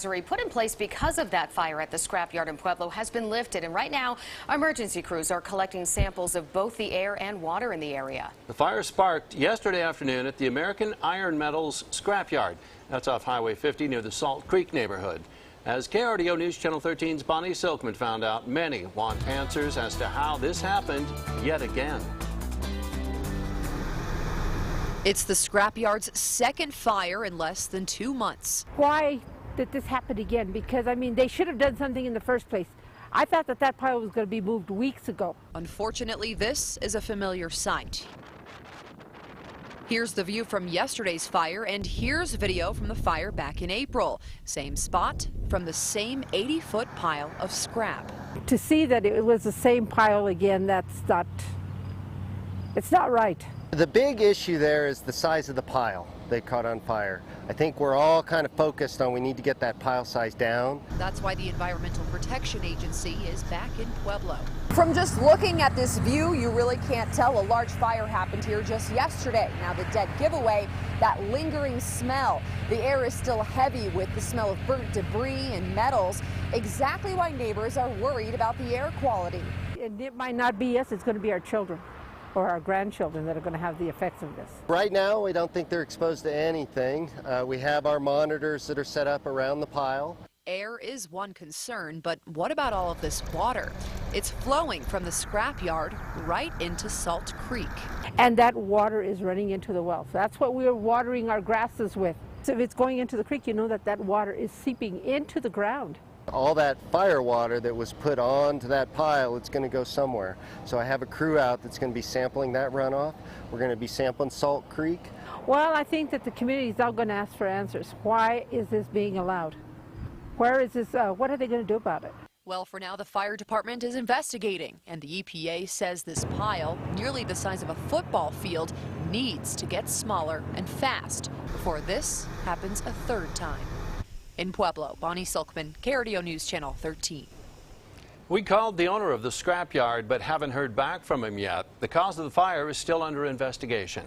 advisory put in place because of that fire at the scrapyard in Pueblo has been lifted, and right now emergency crews are collecting samples of both the air and water in the area. The fire sparked yesterday afternoon at the American Iron Metals scrapyard. That's off Highway 50 near the Salt Creek neighborhood. As KRDO News Channel 13's Bonnie Silkman found out, many want answers as to how this happened yet again. It's the scrapyard's second fire in less than 2 months. Why did this happen again? Because, I mean, they should have done something in the first place. I thought that pile was going to be moved weeks ago. Unfortunately, this is a familiar sight. Here's the view from yesterday's fire, and here's video from the fire back in April. Same spot from the same 80-foot pile of scrap. To see that it was the same pile again, it's not right. The big issue there is the size of the pile they caught on fire. I think we're all kind of focused on we need to get that pile size down. That's why the Environmental Protection Agency is back in Pueblo. From just looking at this view, you really can't tell a large fire happened here just yesterday. Now the dead giveaway, that lingering smell. The air is still heavy with the smell of burnt debris and metals. Exactly why neighbors are worried about the air quality. And it might not be us, it's going to be our children or our grandchildren that are going to have the effects of this. Right now, we don't think they're exposed to anything. We have our monitors that are set up around the pile. Air is one concern, but what about all of this water? It's flowing from the scrapyard right into Salt Creek. And that water is running into the wells. That's what we're watering our grasses with. So if it's going into the creek, you know that water is seeping into the ground. All that fire water that was put onto that pile, it's going to go somewhere. So I have a crew out that's going to be sampling that runoff. We're going to be sampling Salt Creek. Well, I think that the community is all going to ask for answers. Why is this being allowed? Where is this? What are they going to do about it? Well, for now, the fire department is investigating, and the EPA says this pile, nearly the size of a football field, needs to get smaller and fast before this happens a third time. In Pueblo, Bonnie Silkman, KRDO News Channel 13. We called the owner of the scrapyard but haven't heard back from him yet. The cause of the fire is still under investigation.